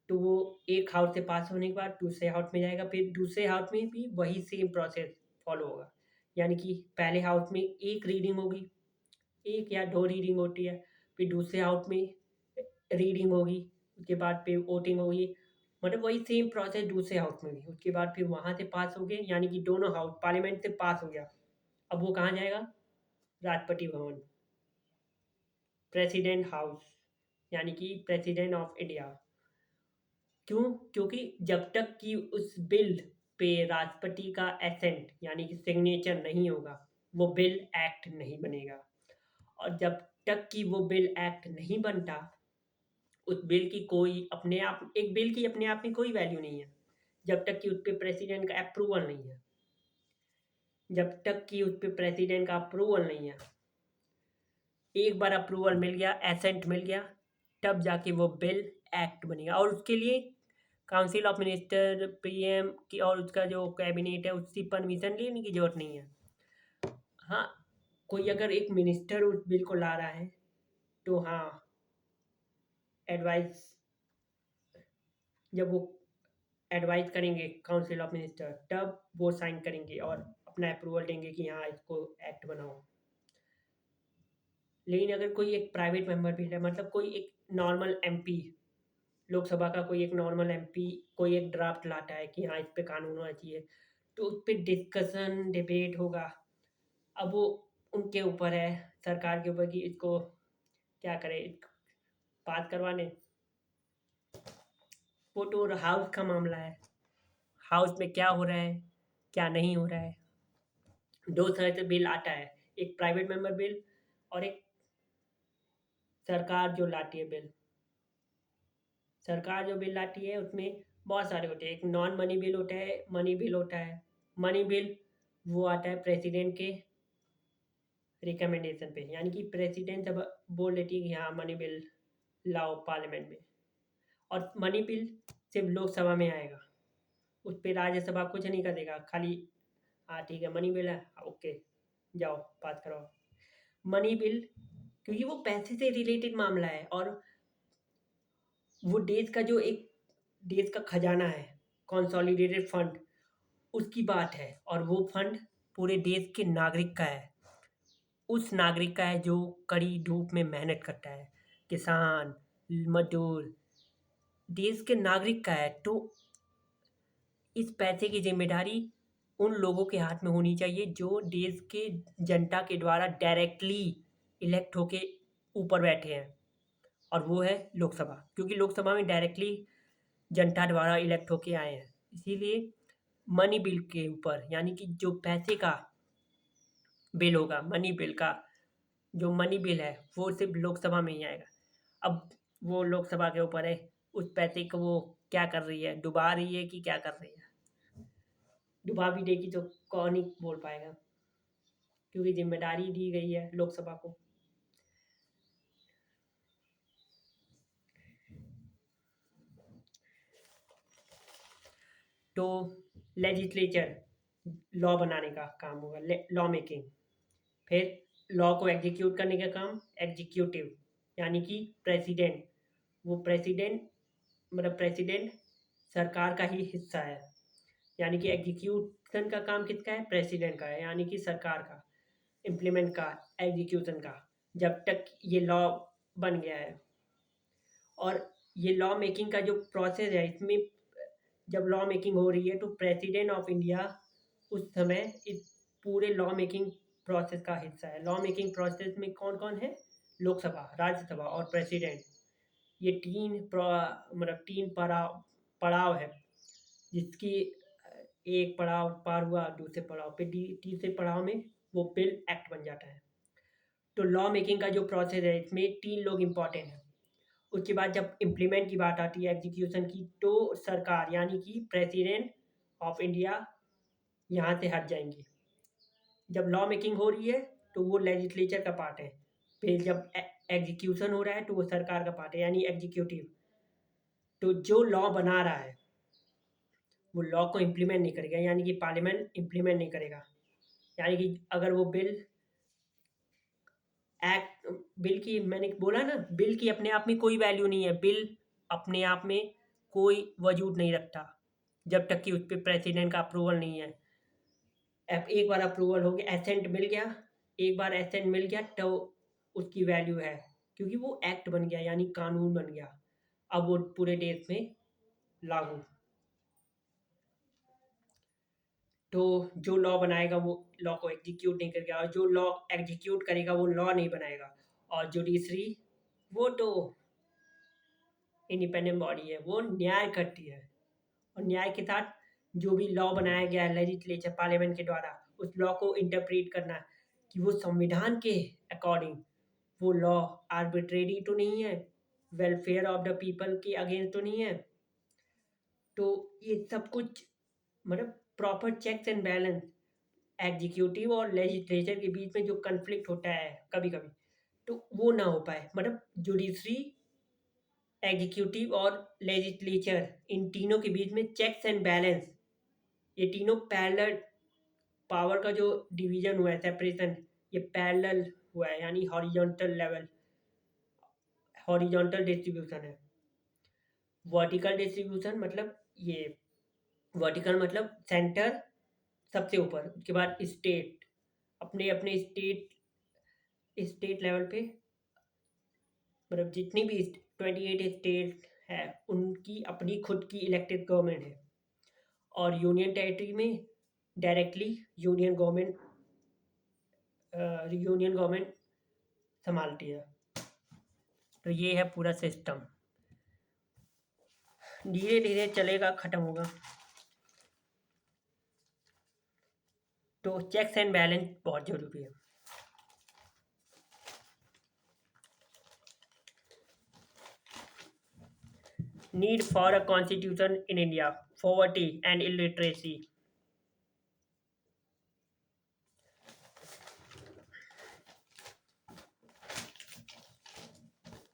तो वो एक हाउस से पास होने के बाद दूसरे हाउस में जाएगा, फिर दूसरे हाउस में भी वही सेम प्रोसेस फॉलो होगा। यानी कि पहले हाउस में एक रीडिंग होगी, 1 या 2 रीडिंग होती है, फिर दूसरे हाउस में रीडिंग होगी, उसके बाद फिर वोटिंग होगी, मतलब वही सेम प्रोसेस दूसरे हाउस में भी, उसके बाद फिर वहाँ से पास हो गए, यानी कि दोनों हाउस पार्लियामेंट से पास हो गया। अब वो कहाँ जाएगा? राष्ट्रपति भवन, प्रेसिडेंट हाउस, यानी कि प्रेसिडेंट ऑफ इंडिया। क्यों? क्योंकि जब तक कि उस बिल पे राष्ट्रपति का एसेंट यानी कि सिग्नेचर नहीं होगा, वो बिल एक्ट नहीं बनेगा। और जब तक कि वो बिल एक्ट नहीं बनता, उस बिल की कोई अपने आप एक बिल की अपने आप में कोई वैल्यू नहीं है, जब तक कि उस पे प्रेसिडेंट का अप्रूवल नहीं है। जब तक कि उस पे प्रेसिडेंट का अप्रूवल नहीं है, एक बार अप्रूवल मिल गया, एसेंट मिल गया, तब जाके वो बिल एक्ट बनेगा। और उसके लिए काउंसिल ऑफ मिनिस्टर, पीएम की और उसका जो कैबिनेट है उसकी परमिशन लेने की जरूरत नहीं है। हाँ, कोई अगर एक मिनिस्टर उस बिल को ला रहा है तो हाँ, एडवाइस, जब वो एडवाइस करेंगे काउंसिल ऑफ मिनिस्टर, तब वो साइन करेंगे और अपना अप्रूवल देंगे कि हाँ इसको एक्ट बनाओ। लेकिन अगर कोई एक प्राइवेट मेंबर बिल है, मतलब कोई एक नॉर्मल एमपी, लोकसभा का कोई एक नॉर्मल एमपी कोई एक ड्राफ्ट लाता है कि हाँ इस पे कानून होना चाहिए, तो उस पर डिस्कशन डिबेट होगा। अब वो उनके ऊपर है, सरकार के ऊपर, कि इसको क्या करें, पास करवाने। वो तो हाउस का मामला है, हाउस में क्या हो रहा है क्या नहीं हो रहा है। दो तरह से बिल आता है, एक प्राइवेट मेंबर बिल और एक सरकार जो लाती है बिल। सरकार जो बिल लाती है उसमें बहुत सारे होते हैं, एक नॉन मनी बिल होता है, मनी बिल होता है। मनी बिल वो आता है प्रेसिडेंट के रिकमेंडेशन पे, यानी कि प्रेसिडेंट जब बोल देती है कि हाँ मनी बिल लाओ पार्लियामेंट में, और मनी बिल सिर्फ लोकसभा में आएगा, उस पर राज्यसभा कुछ नहीं करेगा, खाली हाँ ठीक है मनी बिल है, ओके जाओ पास कराओ। मनी बिल, क्योंकि वो पैसे से रिलेटेड मामला है, और वो देश का जो एक देश का खजाना है, कंसोलिडेटेड फंड, उसकी बात है। और वो फंड पूरे देश के नागरिक का है, उस नागरिक का है जो कड़ी धूप में मेहनत करता है, किसान, मजदूर, देश के नागरिक का है। तो इस पैसे की जिम्मेदारी उन लोगों के हाथ में होनी चाहिए जो देश के जनता के द्वारा डायरेक्टली इलेक्ट होके ऊपर बैठे हैं, और वो है लोकसभा, क्योंकि लोकसभा में डायरेक्टली जनता द्वारा इलेक्ट होके आए हैं। इसीलिए मनी बिल के ऊपर, यानी कि जो पैसे का बिल होगा, मनी बिल का जो मनी बिल है वो सिर्फ लोकसभा में ही आएगा। अब वो लोकसभा के ऊपर है, उस पैसे को वो क्या कर रही है, डुबा रही है कि क्या कर रही है। डुबा भी देगी तो कौन ही बोल पाएगा, क्योंकि जिम्मेदारी दी गई है लोकसभा को। तो लेजिस्लेचर लॉ बनाने का काम होगा, लॉ मेकिंग। फिर लॉ को एग्जीक्यूट करने का काम एग्जीक्यूटिव, यानी कि प्रेसिडेंट। वो प्रेसिडेंट, मतलब प्रेसिडेंट सरकार का ही हिस्सा है, यानी कि एग्जीक्यूशन का काम किसका है? प्रेसिडेंट का है, यानी कि सरकार का। इम्प्लीमेंट का, एग्जीक्यूशन का, जब तक ये लॉ बन गया है। और ये लॉ मेकिंग का जो प्रोसेस है, इसमें जब लॉ मेकिंग हो रही है तो प्रेसिडेंट ऑफ इंडिया उस समय इस पूरे लॉ मेकिंग प्रोसेस का हिस्सा है। लॉ मेकिंग प्रोसेस में कौन कौन है? लोकसभा, राज्यसभा और प्रेसिडेंट। ये मतलब तीन पड़ाव पड़ाव है, जिसकी एक पड़ाव पार हुआ, दूसरे पड़ाव पे तीसरे पड़ाव में वो बिल एक्ट बन जाता है। तो लॉ मेकिंग का जो प्रोसेस है इसमें तीन लोग इम्पॉर्टेंट हैं। उसके बाद जब इम्प्लीमेंट की बात आती है, एग्जीक्यूशन की, तो सरकार यानी कि प्रेसिडेंट ऑफ इंडिया यहाँ से हट जाएंगी। जब लॉ मेकिंग हो रही है तो वो लेजिस्लेचर का पार्ट है, फिर जब एग्जीक्यूशन हो रहा है तो वो सरकार का पार्ट है, यानी एग्जीक्यूटिव। तो जो लॉ बना रहा है वो लॉ को इम्प्लीमेंट नहीं करेगा, यानी कि पार्लियामेंट इम्प्लीमेंट नहीं करेगा। यानी कि अगर वो एक्ट बिल की, मैंने बोला ना, बिल की अपने आप में कोई वैल्यू नहीं है, बिल अपने आप में कोई वजूद नहीं रखता जब तक कि उस पर प्रेसिडेंट का अप्रूवल नहीं है। एक बार अप्रूवल हो गया, एसेंट मिल गया, एक बार एसेंट मिल गया तो उसकी वैल्यू है, क्योंकि वो एक्ट बन गया, यानी कानून बन गया। अब वो पूरे देश में लागू। तो जो लॉ बनाएगा वो लॉ को एग्जीक्यूट नहीं करेगा, और जो लॉ एग्जीक्यूट करेगा वो लॉ नहीं बनाएगा। और जुडिशरी वो तो इंडिपेंडेंट बॉडी है, वो न्याय करती है। और न्याय के साथ जो भी लॉ बनाया गया है लेजिस्लेचर पार्लियामेंट के द्वारा, उस लॉ को इंटरप्रेट करना कि वो संविधान के अकॉर्डिंग वो लॉ आर्बिट्रेरी तो नहीं है, वेलफेयर ऑफ द पीपल के अगेंस्ट तो नहीं है। तो ये सब कुछ मतलब proper checks and balance executive और लेजिस्लेचर के बीच में जो कन्फ्लिक्ट होता है कभी कभी, तो वो ना हो पाए। मतलब जुडिशरी, एग्जीक्यूटिव और लेजिस्लेचर, इन तीनों के बीच में चेक्स एंड बैलेंस, ये तीनों पैरेलल पावर का जो डिवीजन हुआ है, सेपरेशन, ये पैरेलल हुआ है, यानी हॉरिजॉन्टल लेवल, हॉरिजॉन्टल डिस्ट्रीब्यूशन है। वर्टिकल डिस्ट्रीब्यूशन मतलब ये, वर्टिकल मतलब सेंटर सबसे ऊपर, उसके बाद स्टेट अपने अपने स्टेट लेवल पे, मतलब जितनी भी 28 स्टेट है उनकी अपनी खुद की इलेक्टेड गवर्नमेंट है। और यूनियन टेरिटरी में डायरेक्टली यूनियन गवर्नमेंट संभालती है। तो ये है पूरा सिस्टम, धीरे धीरे चलेगा, खत्म होगा। तो चेक्स एंड बैलेंस बहुत जरूरी है। Need for a constitution in India, poverty and illiteracy.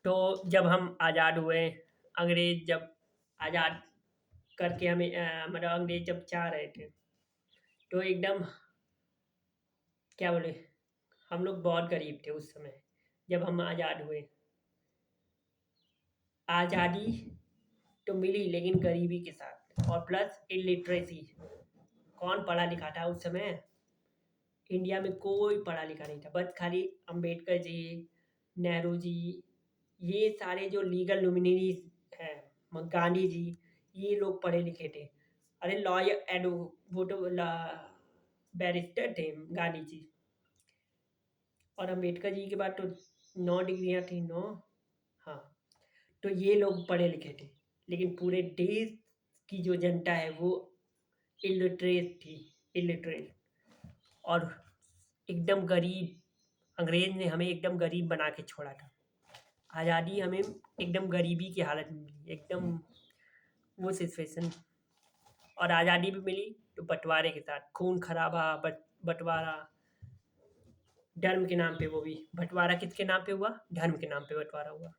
तो जब हम आज़ाद हुए, अंग्रेज जब आज़ाद करके हमें मतलब अंग्रेज जब चाह रहे थे, तो एकदम क्या बोले, हम लोग बहुत गरीब थे उस समय जब हम आज़ाद हुए। आज़ादी तो मिली लेकिन गरीबी के साथ, और प्लस इलिटरेसी। कौन पढ़ा लिखा था उस समय? इंडिया में कोई पढ़ा लिखा नहीं था, बस खाली अंबेडकर जी, नेहरू जी, ये सारे जो लीगल लुमिनरीज हैं, गांधी जी, ये लोग पढ़े लिखे थे। अरे लॉयर एडो वो तो बैरिस्टर थे गांधी जी। और अंबेडकर जी के बाद तो 9 डिग्रियां थी, 9। हाँ, तो ये लोग पढ़े लिखे थे, लेकिन पूरे देश की जो जनता है वो इलिटरेट थी, इलिटरेट। और एकदम गरीब, अंग्रेज ने हमें एकदम गरीब बना के छोड़ा था। आज़ादी हमें एकदम गरीबी की हालत में मिली, एकदम वो सिचुएशन। और आज़ादी भी मिली तो बंटवारे के साथ, खून खराबा, बंटवारा, धर्म के नाम पे। वो भी बंटवारा किसके नाम पे हुआ? धर्म के नाम पे बंटवारा हुआ।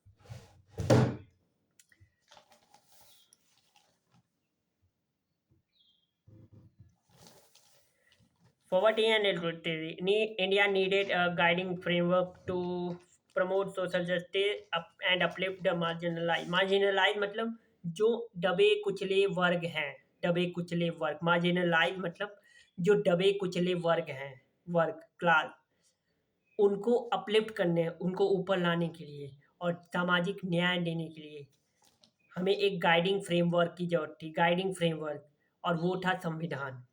Poverty and illiteracy. India needed a guiding framework to promote social justice and uplift the marginalized. Marginalized मतलब जो दबे कुचले वर्ग हैं, दबे कुचले वर्ग। मार्जिनलाइज मतलब जो दबे कुचले वर्ग हैं, वर्ग क्लास, उनको अपलिफ्ट करने, उनको ऊपर लाने के लिए और सामाजिक न्याय देने के लिए हमें एक गाइडिंग फ्रेमवर्क की जरूरत थी, गाइडिंग फ्रेमवर्क, और वो था संविधान।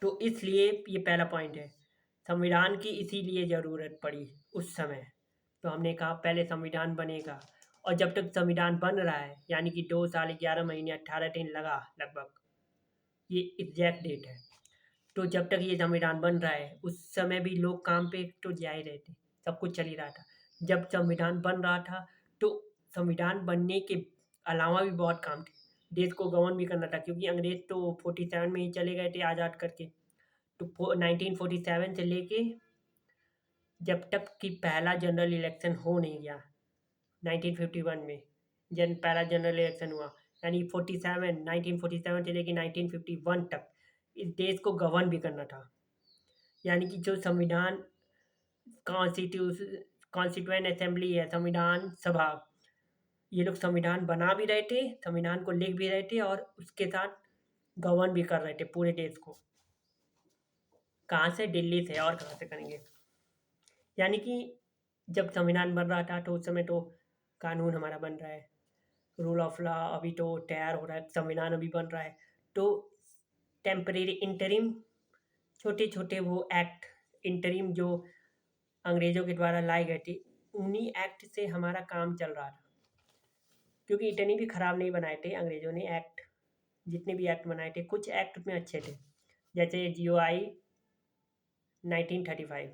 तो इसलिए ये पहला पॉइंट है, संविधान की इसीलिए ज़रूरत पड़ी उस समय। तो हमने कहा पहले संविधान बनेगा, और जब तक संविधान बन रहा है, यानी कि 2 साल 11 महीने 18 दिन लगा लगभग, ये एग्जैक्ट डेट है। तो जब तक ये संविधान बन रहा है, उस समय भी लोग काम पे तो जा ही रहे थे, सब कुछ चल ही रहा था। जब संविधान बन रहा था, तो संविधान बनने के अलावा भी बहुत काम थे, देश को गवर्न भी करना था, क्योंकि अंग्रेज तो 47 में ही चले गए थे आज़ाद करके। तो 1947 से लेके जब तक कि पहला जनरल इलेक्शन हो नहीं गया, 1951 में पहला जनरल इलेक्शन हुआ, यानी 1947 से लेके 1951 तक इस देश को गवर्न भी करना था। यानी कि जो संविधान, कॉन्स्टिट्यूएंट असेंबली है, संविधान सभा, ये लोग संविधान बना भी रहे थे, संविधान को लिख भी रहे थे, और उसके साथ गवर्न भी कर रहे थे पूरे देश को। कहाँ से? दिल्ली से, और कहाँ से करेंगे? यानी कि जब संविधान बन रहा था तो उस समय तो कानून हमारा बन रहा है, रूल ऑफ लॉ अभी तो तैयार हो रहा है, संविधान अभी बन रहा है। तो टेम्परेरी इंटरिम, छोटे छोटे वो एक्ट, इंटरिम जो अंग्रेजों के द्वारा लाए गए थे, उन्हीं एक्ट से हमारा काम चल रहा था। क्योंकि इतनी भी खराब नहीं बनाए थे अंग्रेजों ने एक्ट। जितने भी एक्ट बनाए थे, कुछ एक्ट में अच्छे थे, जैसे GOI 1935।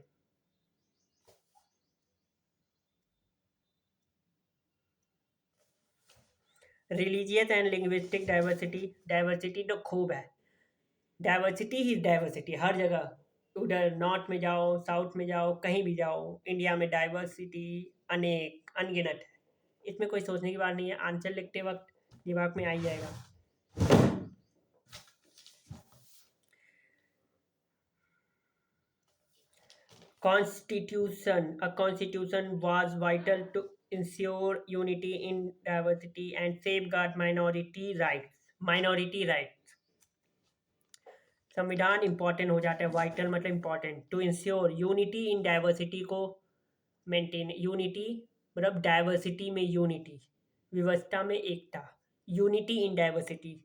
Religious and linguistic diversity, diversity तो खूब है। डाइवर्सिटी ही डाइवर्सिटी हर जगह, उधर नॉर्थ में जाओ, साउथ में जाओ, कहीं भी जाओ, इंडिया में डाइवर्सिटी अनेक अनगिनत है। इसमें कोई सोचने की बात नहीं है, आंसर लिखते वक्त दिमाग में आ ही जाएगा। Constitution. A constitution was vital to ensure unity in diversity and safeguard minority rights. Minority rights. संविधान इंपॉर्टेंट हो जाता है, वाइटल मतलब important, to ensure unity in diversity को मेंटेन, यूनिटी मतलब डाइवर्सिटी में यूनिटी, विविधता में एकता, unity in diversity,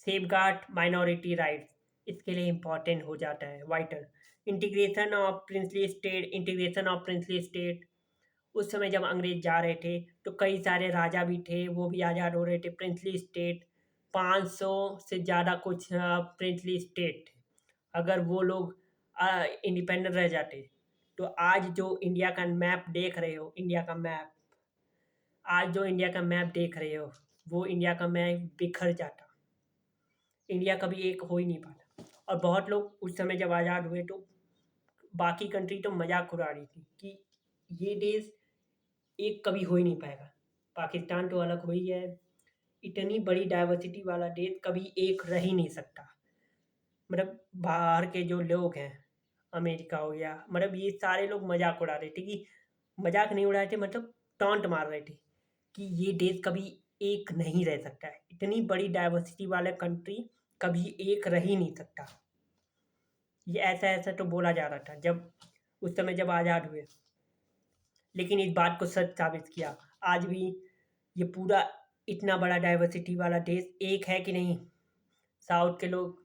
safeguard minority rights, इसके लिए इम्पॉर्टेंट हो जाता है, vital. Integration of princely state, integration of princely state, उस समय जब अंग्रेज जा रहे थे तो कई सारे राजा भी थे, वो भी आज़ाद हो रहे थे। प्रिंसली स्टेट 500 से ज़्यादा कुछ प्रिंसली स्टेट थे। अगर वो लोग इंडिपेंडेंट रह जाते तो आज जो इंडिया का मैप देख रहे हो, इंडिया का मैप, आज जो इंडिया का मैप देख रहे हो, वो इंडिया का मैप बिखर जाता, इंडिया कभी एक हो ही नहीं पाता। और बहुत लोग उस समय जब आज़ाद हुए तो बाकी कंट्री तो मजाक उड़ा रही थी कि ये देश एक कभी हो ही नहीं पाएगा, पाकिस्तान तो अलग हो ही है, इतनी बड़ी डाइवर्सिटी वाला देश कभी एक रह ही नहीं सकता। मतलब बाहर के जो लोग हैं, अमेरिका हो गया, मतलब ये सारे लोग मजाक उड़ा रहे थे कि, मजाक नहीं उड़ा रहे थे मतलब टॉन्ट मार रहे थे कि ये देश कभी एक नहीं रह सकता है, इतनी बड़ी डाइवर्सिटी वाला कंट्री कभी एक रह ही नहीं सकता। ये ऐसा ऐसा तो बोला जा रहा था जब उस समय जब आज़ाद हुए, लेकिन इस बात को सच साबित किया। आज भी ये पूरा इतना बड़ा डाइवर्सिटी वाला देश एक है कि नहीं। साउथ के लोग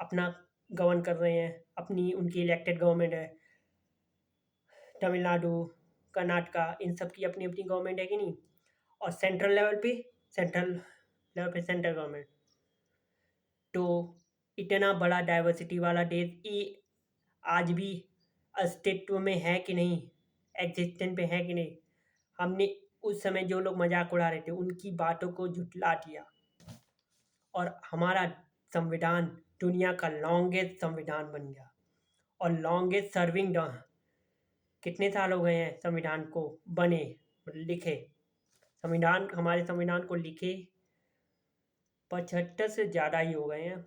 अपना गवर्न कर रहे हैं, अपनी उनकी इलेक्टेड गवर्नमेंट है। तमिलनाडु, कर्नाटका, इन सब की अपनी अपनी गवर्नमेंट है कि नहीं। और सेंट्रल गवर्नमेंट, तो इतना बड़ा डाइवर्सिटी वाला देश ये आज भी अस्तित्व में है कि नहीं, एग्जिस्टेंस पे है कि नहीं। हमने उस समय जो लोग मजाक उड़ा रहे थे उनकी बातों को झुठला दिया, और हमारा संविधान दुनिया का लॉन्गेस्ट संविधान बन गया। और लॉन्गेस्ट सर्विंग, कितने साल हो गए हैं संविधान को बने, लिखे, संविधान, हमारे संविधान को लिखे 75 से ज़्यादा ही हो गए हैं।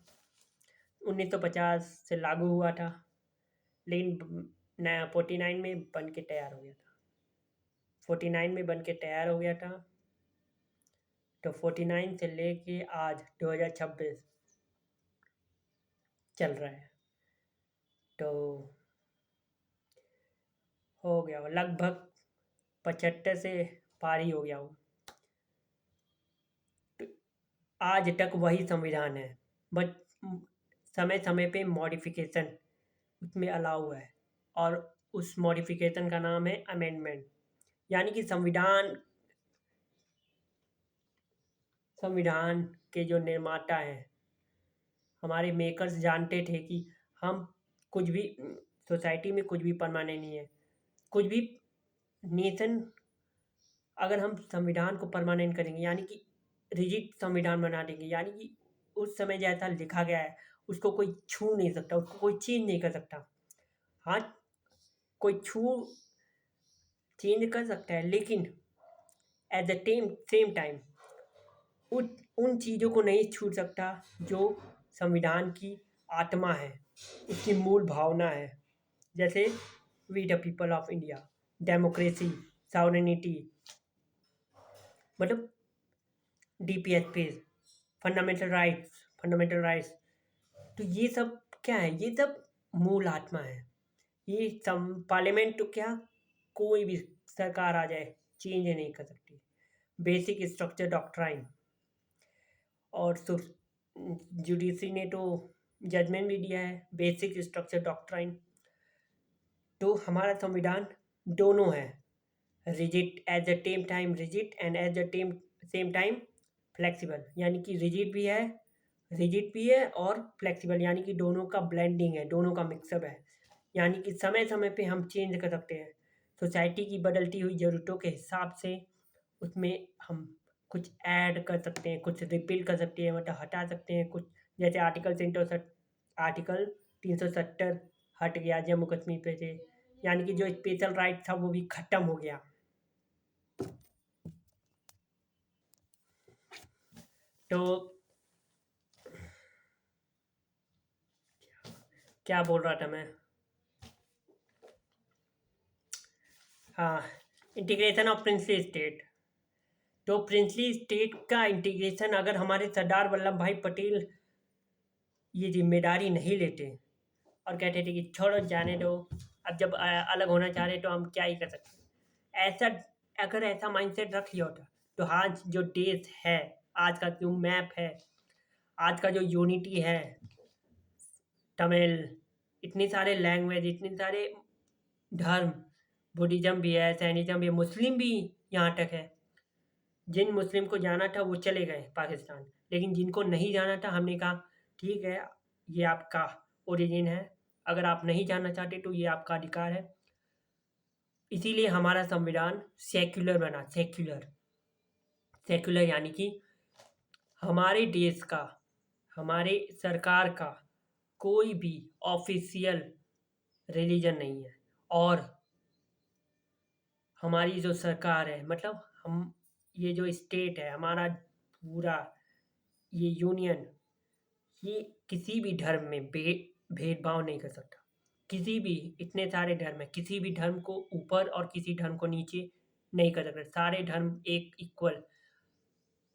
1950 से लागू हुआ था, लेकिन 49 में बन के तैयार हो गया था, 49 में बन के तैयार हो गया था। तो 49 से लेके आज 2026 चल रहा है, तो हो गया हो लगभग 75 से पार ही हो गया हो। तो आज तक वही संविधान है, बट समय समय पे मॉडिफिकेशन उसमें अलाउ है, और उस मॉडिफिकेशन का नाम है अमेंडमेंट। यानी कि संविधान के जो निर्माता हैं, हमारे मेकर्स जानते थे कि हम कुछ भी, सोसाइटी में कुछ भी परमानेंट नहीं है, कुछ भी नेशन, अगर हम संविधान को परमानेंट करेंगे यानी कि रिजिड संविधान बना देंगे, यानी कि उस समय जैसा लिखा गया है उसको कोई छू नहीं सकता, उसको कोई चेंज नहीं कर सकता। हाँ, कोई चेंज कर सकता है, लेकिन एट द सेम टाइम उन चीज़ों को नहीं छू सकता जो संविधान की आत्मा है, उसकी मूल भावना है। जैसे we the people of India, democracy, sovereignty, मतलब DPSP, फंडामेंटल राइट्स। तो ये सब क्या है, ये सब मूल आत्मा है। ये पार्लियामेंट तो क्या, कोई भी सरकार आ जाए चेंज नहीं कर सकती। Basic structure doctrine. और जुडिशरी ने तो जजमेंट भी दिया है, बेसिक स्ट्रक्चर डॉक्ट्राइन। तो हमारा संविधान दोनों है, rigid at the same time, rigid and at the same time flexible, यानी कि रिजिड भी है और फ्लेक्सिबल, यानी कि दोनों का ब्लेंडिंग है, दोनों का मिक्सअप है। यानी कि समय समय पे हम चेंज कर सकते हैं सोसाइटी की बदलती हुई ज़रूरतों के हिसाब से। उसमें हम कुछ ऐड कर सकते हैं, कुछ रिपील कर सकते हैं, मतलब हटा सकते हैं कुछ। जैसे आर्टिकल 370 हट गया जम्मू कश्मीर पे से, यानी कि जो स्पेशल राइट था वो भी खत्म हो गया। तो क्या बोल रहा था मैं? हाँ, इंटीग्रेशन ऑफ प्रिंसली स्टेट। तो प्रिंसली स्टेट का इंटीग्रेशन अगर हमारे सरदार वल्लभ भाई पटेल ये जिम्मेदारी नहीं लेते और कहते थे कि छोड़ो जाने दो, अब जब अलग होना चाह रहे तो हम क्या ही कर सकते हैं, ऐसा अगर ऐसा माइंडसेट रख लिया होता तो आज जो देश है, आज का जो मैप है, आज का जो यूनिटी है, तमिल, इतने सारे लैंग्वेज, इतने सारे धर्म, बुद्धिज्म भी है, सैनिज्म भी है, मुस्लिम भी यहाँ तक है। जिन मुस्लिम को जाना था वो चले गए पाकिस्तान, लेकिन जिनको नहीं जाना था हमने कहा ठीक है, ये आपका ओरिजिन है, अगर आप नहीं जाना चाहते तो ये आपका अधिकार है। इसीलिए हमारा संविधान सेक्युलर बना, सेक्युलर। सेक्युलर यानी कि हमारे देश का, हमारे सरकार का कोई भी ऑफिशियल रिलीजन नहीं है। और हमारी जो सरकार है, मतलब हम, ये जो स्टेट है हमारा पूरा, ये यूनियन, ये किसी भी धर्म में भेदभाव नहीं कर सकता। किसी भी, इतने सारे धर्म है, किसी भी धर्म को ऊपर और किसी धर्म को नीचे नहीं कर सकते। सारे धर्म एक इक्वल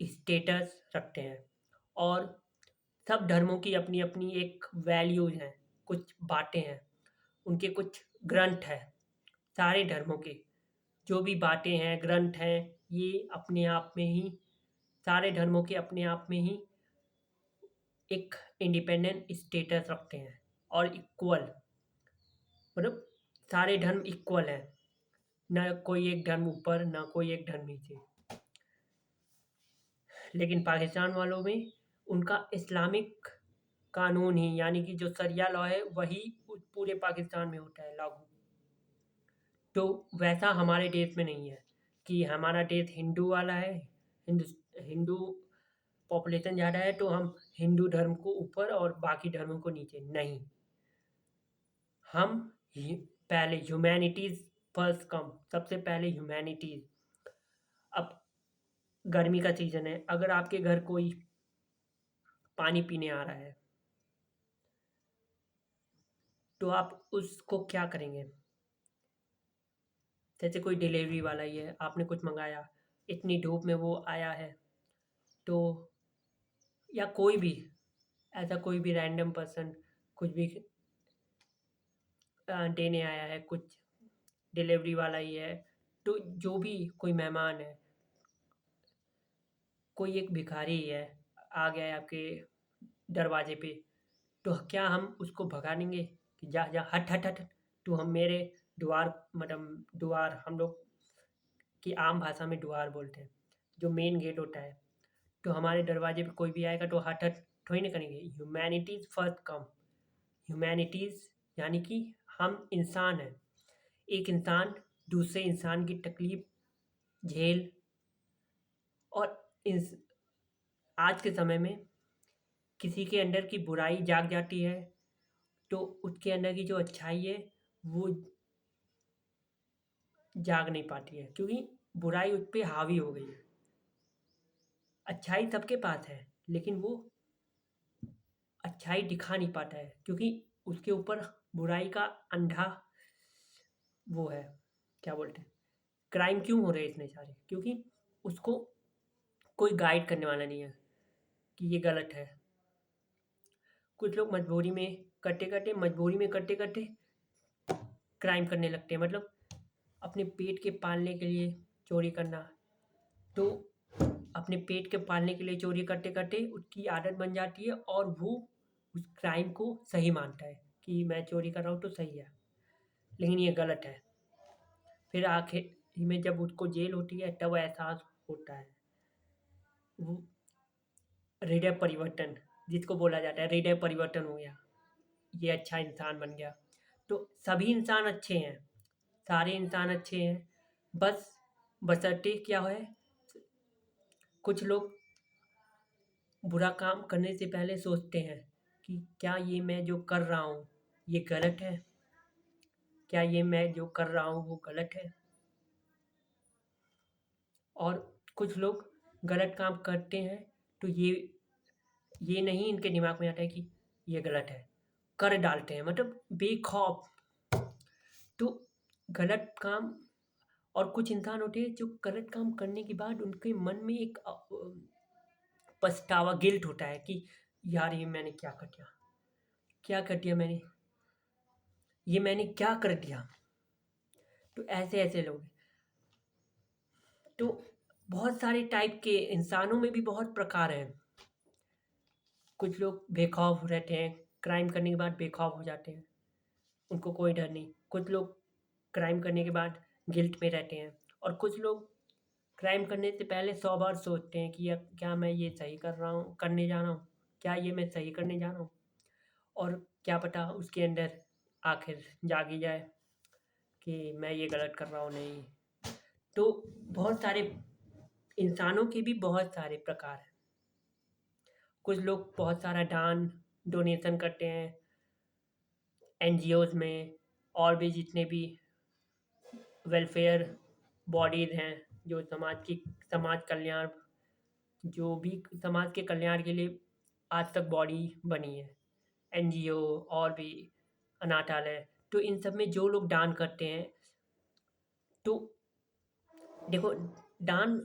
स्टेटस रखते हैं। और सब धर्मों की अपनी अपनी एक वैल्यूज हैं, कुछ बातें हैं, उनके कुछ ग्रंथ हैं। सारे धर्मों के जो भी बातें हैं, ग्रंथ हैं, ये अपने आप में ही, सारे धर्मों के अपने आप में ही एक इंडिपेंडेंट स्टेटस रखते हैं और इक्वल, मतलब सारे धर्म इक्वल हैं, ना कोई एक धर्म ऊपर ना कोई एक धर्म नीचे। लेकिन पाकिस्तान वालों में उनका इस्लामिक कानून ही, यानी कि जो शरिया लॉ है वही पूरे पाकिस्तान में होता है लागू। तो वैसा हमारे देश में नहीं है कि हमारा देश हिंदू वाला है, हिंदू हिंदू पॉपुलेशन ज़्यादा है तो हम हिंदू धर्म को ऊपर और बाकी धर्मों को नीचे, नहीं। हम पहले ह्यूमैनिटीज़ फर्स्ट कम, सबसे पहले ह्यूमैनिटीज़। अब गर्मी का सीज़न है, अगर आपके घर कोई पानी पीने आ रहा है तो आप उसको क्या करेंगे? जैसे कोई डिलीवरी वाला ही है, आपने कुछ मंगाया, इतनी धूप में वो आया है, तो या कोई भी ऐसा कोई भी रैंडम पर्सन कुछ भी देने आया है, कुछ डिलीवरी वाला ही है, तो जो भी कोई मेहमान है, कोई एक भिखारी ही है, आ गया है आपके दरवाजे पे, तो क्या हम उसको भगा देंगे कि जा जा, हट हट हट हट, तू हम मेरे द्वार, मतलब द्वार हम लोग की आम भाषा में द्वार बोलते हैं, जो मेन गेट होता है, तो हमारे दरवाजे पे कोई भी आएगा तो हट हट थोड़ी ना करेंगे। Humanities first come. ह्यूमैनिटीज़ यानी कि हम इंसान हैं, एक इंसान दूसरे इंसान की तकलीफ झेल, और इस आज के समय में किसी के अंदर की बुराई जाग जाती है तो उसके अंदर की जो अच्छाई है वो जाग नहीं पाती है, क्योंकि बुराई उस पर हावी हो गई है। अच्छाई सबके पास है, लेकिन वो अच्छाई दिखा नहीं पाता है क्योंकि उसके ऊपर बुराई का अंधा वो है, क्या बोलते हैं, क्राइम क्यों हो रहे हैं इतने सारे, क्योंकि उसको कोई गाइड करने वाला नहीं है कि ये गलत है। कुछ लोग मजबूरी में करते करते क्राइम करने लगते हैं, मतलब अपने पेट के पालने के लिए चोरी करना। तो अपने पेट के पालने के लिए चोरी करते करते उसकी आदत बन जाती है और वो उस क्राइम को सही मानता है कि मैं चोरी कर रहा हूँ तो सही है, लेकिन ये गलत है। फिर आखिर में जब उसको जेल होती है तब एहसास होता है, वो हृदय परिवर्तन जिसको बोला जाता है, हृदय परिवर्तन हो गया, ये अच्छा इंसान बन गया। तो सभी इंसान अच्छे हैं, सारे इंसान अच्छे हैं, बस बशर्ते क्या है, कुछ लोग बुरा काम करने से पहले सोचते हैं कि क्या ये मैं जो कर रहा हूँ ये गलत है, क्या ये मैं जो कर रहा हूँ वो गलत है। और कुछ लोग गलत काम करते हैं तो ये नहीं इनके दिमाग में आता है कि ये गलत है, कर डालते हैं, मतलब बेखौफ। तो गलत काम, और कुछ इंसान होते हैं जो गलत काम करने के बाद उनके मन में एक पछतावा, गिल्ट होता है कि यार ये मैंने क्या कर दिया, क्या कर दिया मैंने, ये मैंने क्या कर दिया। तो ऐसे ऐसे लोग हैं। तो बहुत सारे टाइप के इंसानों में भी बहुत प्रकार हैं। कुछ लोग बेखौफ रहते हैं, क्राइम करने के बाद बेखौफ हो जाते हैं, उनको कोई डर नहीं। कुछ लोग क्राइम करने के बाद गिल्ट में रहते हैं, और कुछ लोग क्राइम करने से पहले 100 बार सोचते हैं कि क्या मैं ये सही कर रहा हूँ, करने जा रहा हूँ, क्या ये मैं सही करने जा रहा हूँ। और क्या पता उसके अंदर आखिर जागी जाए कि मैं ये गलत कर रहा हूँ, नहीं। तो बहुत सारे इंसानों के भी बहुत सारे प्रकार हैं। कुछ लोग बहुत सारा दान डोनेशन करते हैं एनजीओज में, और भी जितने भी वेलफेयर बॉडीज़ हैं जो समाज कल्याण, जो भी समाज के कल्याण के लिए आज तक बॉडी बनी है, एनजीओ और भी अनाथालय। तो इन सब में जो लोग दान करते हैं, तो देखो, दान,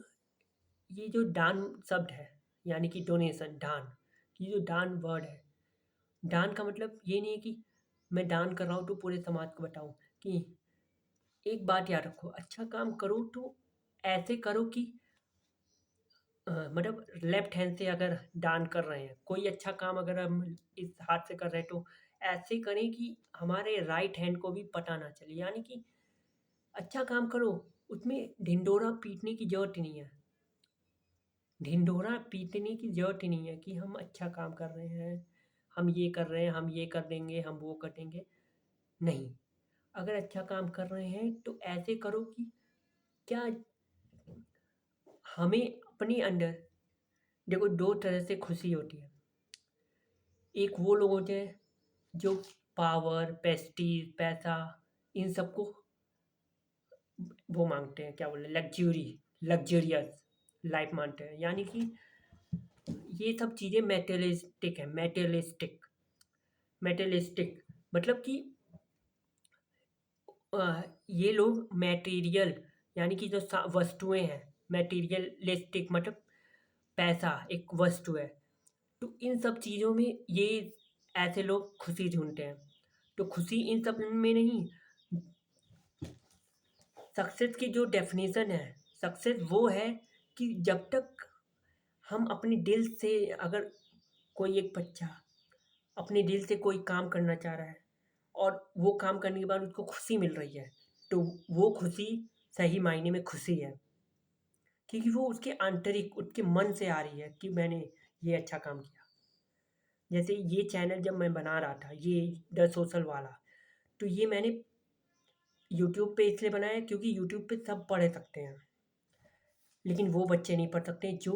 ये जो दान शब्द है, यानी कि डोनेशन, दान, ये जो दान वर्ड है, दान का मतलब ये नहीं है कि मैं दान कर रहा हूँ तो पूरे समाज को बताऊँ कि, एक बात याद रखो, अच्छा काम करो तो ऐसे करो कि मतलब लेफ्ट हैंड से अगर दान कर रहे हैं, कोई अच्छा काम अगर हम इस हाथ से कर रहे हैं तो ऐसे करें कि हमारे राइट हैंड को भी पता ना चले, यानी कि अच्छा काम करो, उसमें ढिंढोरा पीटने की जरूरत ही नहीं है। ढिंढोरा पीटने की जरूरत ही नहीं है कि हम अच्छा काम कर रहे हैं, हम ये कर रहे हैं, हम ये कर देंगे, हम वो कर देंगे। नहीं, अगर अच्छा काम कर रहे हैं तो ऐसे करो कि क्या हमें अपने अंदर, देखो, दो तरह से खुशी होती है। एक वो लोग होते हैं जो पावर, प्रेस्टीज, पैसा, इन सबको वो मांगते हैं, क्या बोले, लग्जरियस लाइफ मानते हैं, यानी कि ये सब चीज़ें मेटेरियलिस्टिक है, मेटेरियलिस्टिक मतलब कि ये लोग मटेरियल, यानी कि जो वस्तुएं हैं, मटेरियलिस्टिक मतलब पैसा एक वस्तु है, तो इन सब चीज़ों में ये ऐसे लोग खुशी ढूंढते हैं। तो खुशी इन सब में नहीं, सक्सेस की जो डेफिनेशन है, सक्सेस वो है कि जब तक हम अपने दिल से, अगर कोई एक बच्चा अपने दिल से कोई काम करना चाह रहा है और वो काम करने के बाद उसको खुशी मिल रही है, तो वो खुशी सही मायने में खुशी है, क्योंकि वो उसके आंतरिक, उसके मन से आ रही है कि मैंने ये अच्छा काम किया। जैसे ये चैनल जब मैं बना रहा था, ये द सोशल वाला, तो ये मैंने यूट्यूब पे इसलिए बनाया क्योंकि यूट्यूब पे सब पढ़ सकते हैं, लेकिन वो बच्चे नहीं पढ़ सकते जो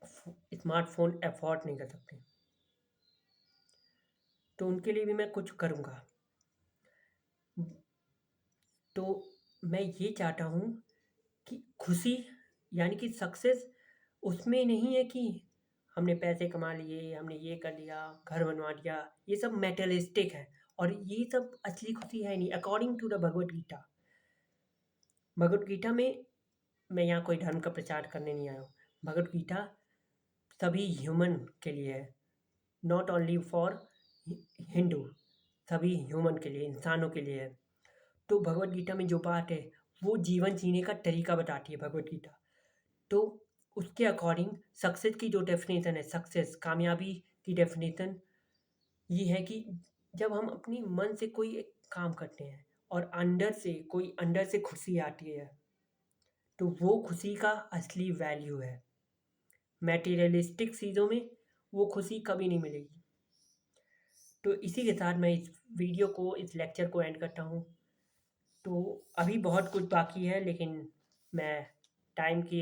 स्मार्टफोन अफोर्ड नहीं कर सकते। तो उनके लिए भी मैं कुछ करूँगा। तो मैं ये चाहता हूँ कि खुशी, यानी कि सक्सेस उसमें नहीं है कि हमने पैसे कमा लिए, हमने ये कर लिया, घर बनवा लिया, ये सब मेटेरियलिस्टिक है, और ये सब असली खुशी है नहीं, according to the Bhagavad Gita. Bhagavad Gita में, मैं यहाँ कोई धर्म का प्रचार करने नहीं आया हूँ, भगवत गीता सभी ह्यूमन के लिए है, नॉट ओनली फॉर हिंदू, सभी ह्यूमन के लिए, इंसानों के लिए है। तो भगवत गीता में जो बात है वो जीवन जीने का तरीका बताती है भगवत गीता। तो उसके अकॉर्डिंग सक्सेस की जो डेफिनेशन है, सक्सेस कामयाबी की डेफिनेशन ये है कि जब हम अपनी मन से कोई एक काम करते हैं और अंदर से खुशी आती है, तो वो खुशी का असली वैल्यू है। मटेरियलिस्टिक चीज़ों में वो खुशी कभी नहीं मिलेगी। तो इसी के साथ मैं इस लेक्चर को एंड करता हूँ। तो अभी बहुत कुछ बाकी है, लेकिन मैं टाइम की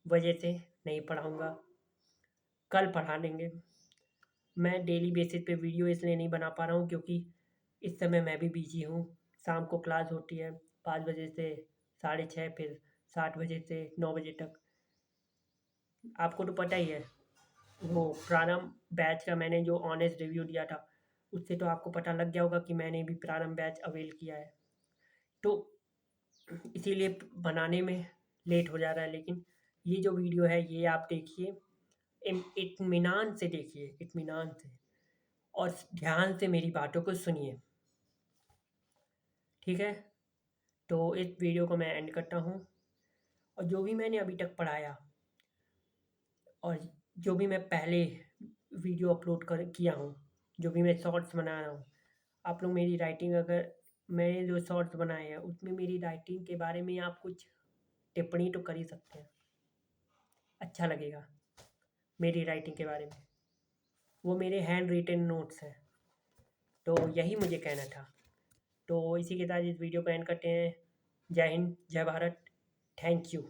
वजह से नहीं पढ़ाऊँगा, कल पढ़ा देंगे। मैं डेली बेसिस पे वीडियो इसलिए नहीं बना पा रहा हूँ क्योंकि इस समय मैं भी बिजी हूँ। शाम को क्लास होती है 5 बजे से 6:30, फिर 7 बजे से 9 बजे तक। आपको तो पता ही है, वो प्रारंभ बैच का मैंने जो ऑनेस्ट रिव्यू दिया था, उससे तो आपको पता लग गया होगा कि मैंने भी प्रारंभ बैच अवेल किया है। तो इसीलिए बनाने में लेट हो जा रहा है, लेकिन ये जो वीडियो है ये आप देखिए, इत्मीनान से देखिए, इत्मीनान से, और ध्यान से मेरी बातों को सुनिए। ठीक है? तो इस वीडियो को मैं एंड करता हूँ। और जो भी मैंने अभी तक पढ़ाया और जो भी मैं पहले वीडियो अपलोड कर किया हूँ, जो भी मैं शॉर्ट्स बना रहा हूँ, आप लोग मेरी राइटिंग, अगर मैंने जो शॉर्ट्स बनाए हैं उसमें मेरी राइटिंग के बारे में आप कुछ टिप्पणी तो कर ही सकते हैं। अच्छा लगेगा मेरी राइटिंग के बारे में। वो मेरे हैंड रिटन नोट्स हैं। तो यही मुझे कहना था। तो इसी के साथ इस वीडियो को एंड करते हैं। जय हिंद, जय भारत, थैंक यू।